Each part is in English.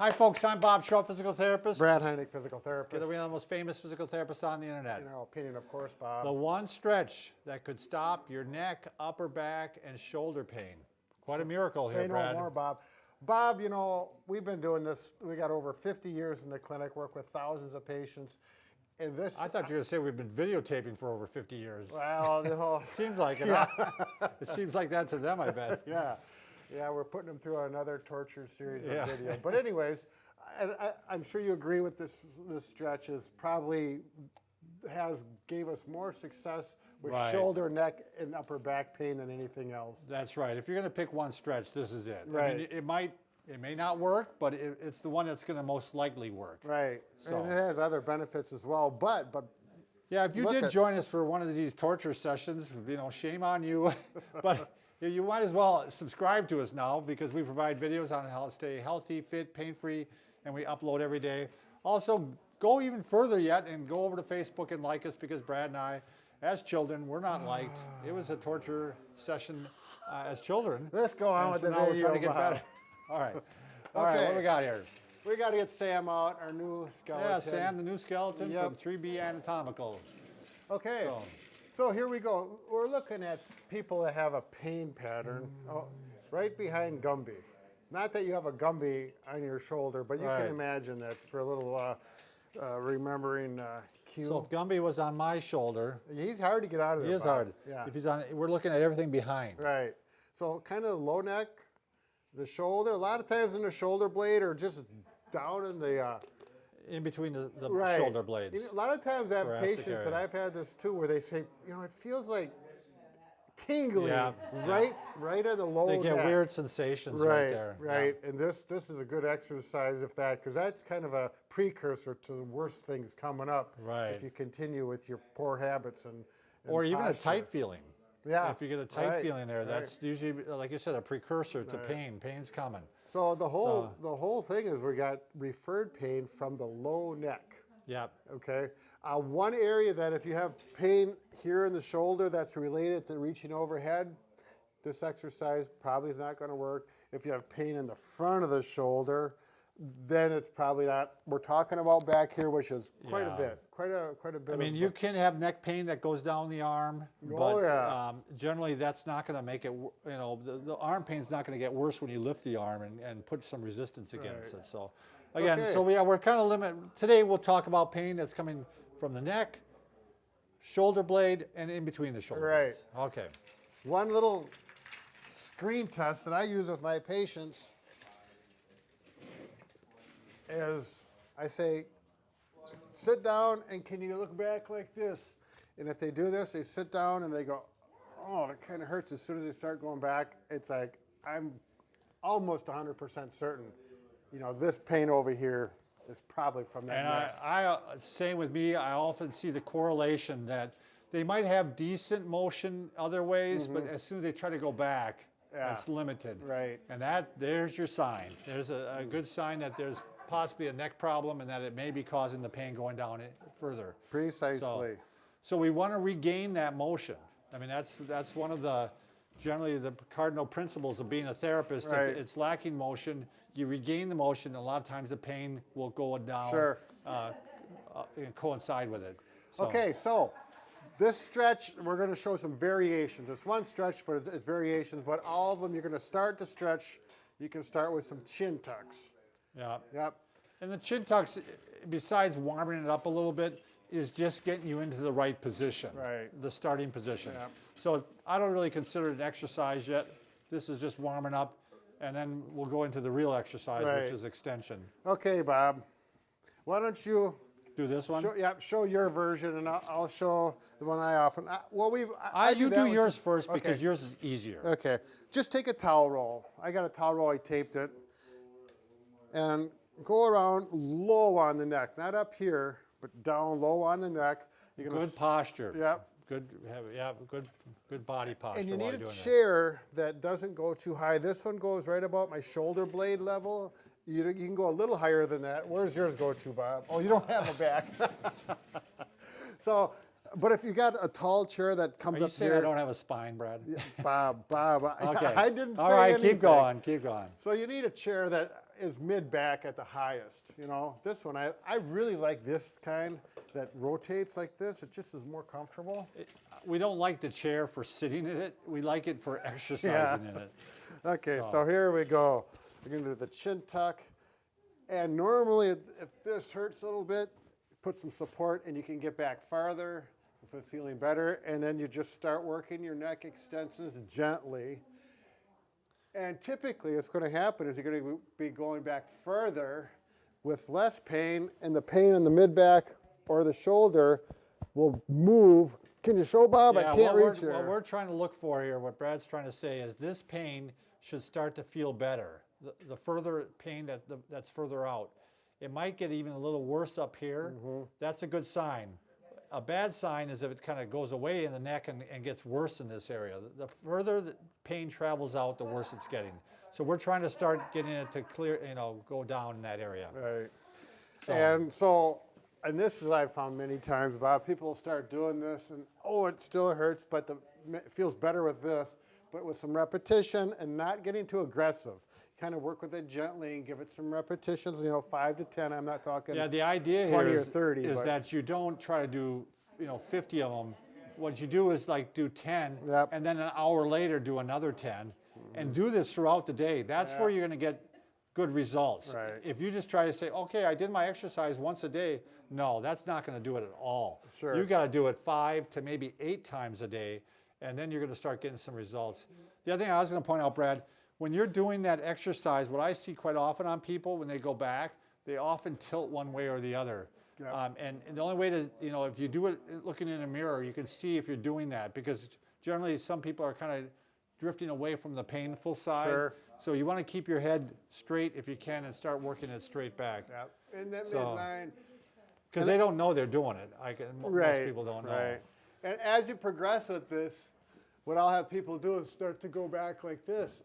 Hi, folks. I'm Bob Schrupp, physical therapist. Brad Heineck, physical therapist. Together we are the most famous physical therapists on the internet. In our opinion, of course, Bob. The one stretch that could stop your neck, upper back, and shoulder pain. Quite a miracle here, Say no Brad. more, Bob. Bob, you know, we've been doing this. We got over 50 years in the clinic, work with thousands of patients. And this, I thought you were going to say we've been videotaping for over 50 years. well, you know, Seems like it. Huh? It seems like that to them, I bet. yeah, we're putting them through another torture series of video. But anyways, I'm sure you agree with this stretch is probably gave us more success with shoulder, neck, and upper back pain than anything else. That's right. If you're going to pick one stretch, this is it. Right. I mean, it may not work, but it's the one that's going to most likely work. Right. So. And it has other benefits as well. But yeah, if you did join us for one of these torture sessions, you know, shame on you. But you might as well subscribe to us now because we provide videos on how to stay healthy, fit, pain-free, and we upload every day. Also, go even further yet and go over to Facebook and like us because Brad and I, as children, we're not liked. It was a torture session as children. Let's go on with the now video, we're trying to get better. All right. All right, what do we got here? We got to get Sam out, our new skeleton. Yeah, Sam, the new skeleton from 3B Anatomical. Okay, so here we go. We're looking at people that have a pain pattern right behind Gumby. Not that you have a Gumby on your shoulder, but you can imagine that for a little remembering cue. So if Gumby was on my shoulder, he's hard to get out of there. He is hard. Yeah. If he's on, we're looking at everything behind. Right. So kind of the low neck, the shoulder. A lot of times in the shoulder blade or just down in the in between the shoulder blades. A lot of times I have patients, and I've had this too, where they say, you know, it feels like tingling right at the low neck. They get weird sensations right there. Right, and this is a good exercise because that's kind of a precursor to the worst things coming up. Right. If you continue with your poor habits and or even a tight feeling. Yeah. If you get a tight feeling there, that's usually, like you said, a precursor to pain. Pain's coming. So the whole thing is we got referred pain from the low neck. Yep. Okay. One area that if you have pain here in the shoulder that's related to reaching overhead, this exercise probably is not going to work. If you have pain in the front of the shoulder, then it's probably not. We're talking about back here, which is quite a bit, quite a bit. I mean, you can have neck pain that goes down the arm, but generally that's not going to make it. You know, the arm pain is not going to get worse when you lift the arm and put some resistance against it. So, again, we're kind of limited. Today we'll talk about pain that's coming from the neck, shoulder blade, and in between the shoulder blades. Okay. One little screen test that I use with my patients is I say, sit down and can you look back like this? And if they do this, they sit down and they go, oh, it kind of hurts. As soon as they start going back, it's like, I'm almost 100% certain, you know, this pain over here is probably from that neck. And same with me, I often see the correlation that they might have decent motion other ways, but as soon as they try to go back, it's limited. Right. And there's your sign. There's a good sign that there's possibly a neck problem and that it may be causing the pain going down further. Precisely. So we want to regain that motion. I mean, that's one of generally the cardinal principles of being a therapist. If it's lacking motion, you regain the motion, and a lot of times the pain will go down, coincide with it. So. Okay, so this stretch, we're going to show some variations. It's one stretch, but it's variations, but all of them, you're going to start to stretch. You can start with some chin tucks. Yeah. Yep. And the chin tucks, besides warming it up a little bit, is just getting you into the right position, the starting position. Yep. So I don't really consider it an exercise yet. This is just warming up, and then we'll go into the real exercise, which is extension. Okay, Bob. Why don't you do this one? Show your version, and I'll show the one I often. You do yours first because yours is easier. Okay. Just take a towel roll. I got a towel roll. I taped it. And go around low on the neck, not up here, but down low on the neck. You're gonna good posture. Yep. Good body posture. And you need a chair that doesn't go too high. This one goes right about my shoulder blade level. You can go a little higher than that. Where's yours go to, Bob? Oh, you don't have a back. So, but if you got a tall chair that comes up here. I don't have a spine, Brad? Bob, Okay. I didn't say All right, anything. keep going. So you need a chair that is mid-back at the highest, you know. This one, I really like this kind that rotates like this. It just is more comfortable. We don't like the chair for sitting in it. We like it for exercising in it. Okay, so here we go. We're going to do the chin tuck. And normally, if this hurts a little bit, put some support and you can get back farther if it's feeling better. And then you just start working your neck extensions gently. And typically, what's going to happen is you're going to be going back further with less pain, and the pain in the mid-back or the shoulder will move. Can you show, Bob? I can't reach there. What we're trying to look for here, what Brad's trying to say is this pain should start to feel better. The further pain that's further out. It might get even a little worse up here. That's a good sign. A bad sign is if it kind of goes away in the neck and gets worse in this area. The further the pain travels out, the worse it's getting. So we're trying to start getting it to clear, go down in that area. Right. And this is I've found many times, Bob, people start doing this and, it still hurts, but it feels better with this. But with some repetition and not getting too aggressive. Kind of work with it gently and give it some repetitions, 5 to 10. I'm not talking the idea 20 here or 30. is that you don't try to do 50 of them. What you do is like do 10, and then an hour later do another 10, and do this throughout the day. That's where you're going to get good results. Right. If you just try to say, okay, I did my exercise once a day, no, that's not going to do it at all. Sure. You got to do it 5 to maybe 8 times a day, and then you're going to start getting some results. The other thing I was going to point out, Brad, when you're doing that exercise, what I see quite often on people when they go back, they often tilt one way or the other. Yep. And the only way to, if you do it looking in a mirror, you can see if you're doing that, because generally some people are kind of drifting away from the painful side. Sure. So you want to keep your head straight if you can and start working it straight back. Yep. In that midline. Because they don't know they're doing it. Most people don't know. Right. And as you progress with this, what I'll have people do is start to go back like this.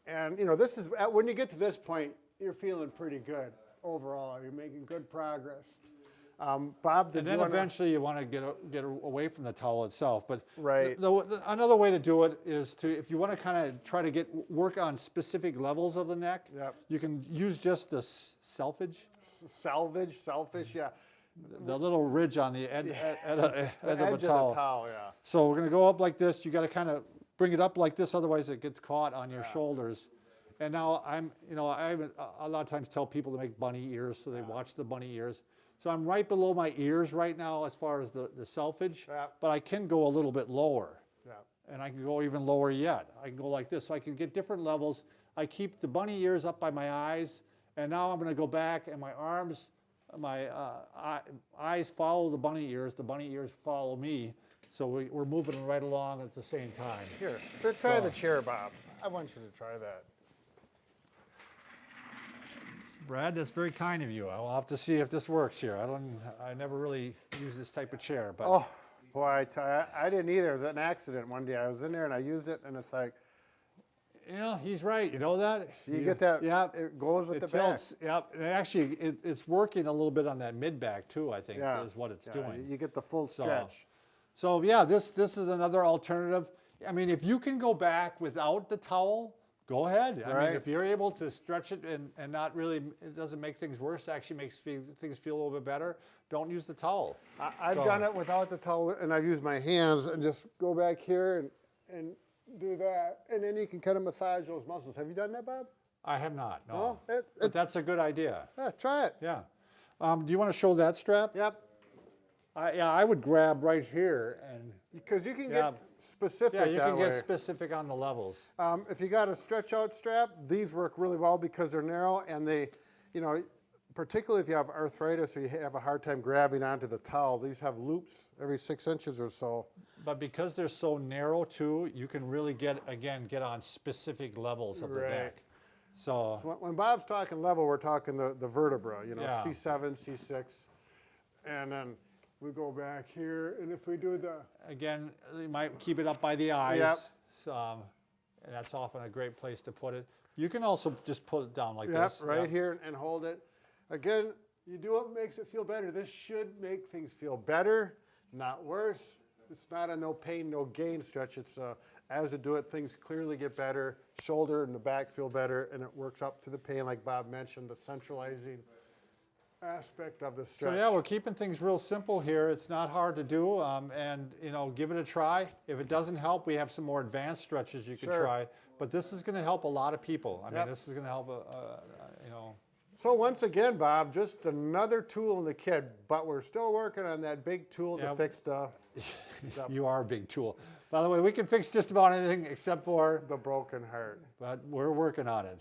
And, this is, when you get to this point, you're feeling pretty good overall. You're making good progress. Bob, did and then eventually you want to get away from the towel itself. But right. Another way to do it is if you want to kind of try to work on specific levels of the neck, you can use just the selfish, yeah. The little ridge on the edge of the towel, yeah. So we're going to go up like this. You got to kind of bring it up like this, otherwise it gets caught on your shoulders. And now I a lot of times tell people to make bunny ears, so they watch the bunny ears. So I'm right below my ears right now as far as the selfage, but I can go a little bit lower. And I can go even lower yet. I can go like this, so I can get different levels. I keep the bunny ears up by my eyes, and now I'm going to go back, and my arms, my eyes follow the bunny ears follow me. So we're moving right along at the same time. Here, try the chair, Bob. I want you to try that. Brad, that's very kind of you. I'll have to see if this works here. I never really use this type of chair, but. Oh, boy, I didn't either. It was an accident one day. I was in there and I used it, and it's like. He's right. You know that? You get that? Yeah. It goes with the tilts, back. Yep. And actually, it's working a little bit on that mid-back too, I think, is what it's doing. You get the full stretch. So yeah, this is another alternative. I mean, if you can go back without the towel, go ahead. I mean, if you're able to stretch it and not really, it doesn't make things worse, actually makes things feel a little bit better, don't use the towel. I've done it without the towel, and I've used my hands and just go back here and do that. And then you can kind of massage those muscles. Have you done that, Bob? I have not, no. But that's a good idea. Yeah, try it. Yeah. Do you want to show that strap? Yep. I would grab right here and. Because you can get specific. Yeah, you can get specific on the levels. If you got a stretch out strap, these work really well because they're narrow and they, particularly if you have arthritis or you have a hard time grabbing onto the towel, these have loops every 6 inches or so. But because they're so narrow too, you can really get on specific levels of the neck. So when Bob's talking level, we're talking the vertebra, C7, C6, and then we go back here, and if we do again, you might keep it up by the eyes. Yep. And that's often a great place to put it. You can also just put it down like this. Right here and hold it. Again, you do what makes it feel better. This should make things feel better, not worse. It's not a no pain, no gain stretch. It's as you do it, things clearly get better. Shoulder and the back feel better, and it works up to the pain, like Bob mentioned, the centralizing aspect of the stretch. So yeah, we're keeping things real simple here. It's not hard to do, and give it a try. If it doesn't help, we have some more advanced stretches you can Sure. try. But this is going to help a lot of people. I Yep. mean, this is going to help. So once again, Bob, just another tool in the kit, but we're still working on that big tool to Yeah. fix the You are a big tool. By the way, we can fix just about anything except for, broken heart. but we're working on it.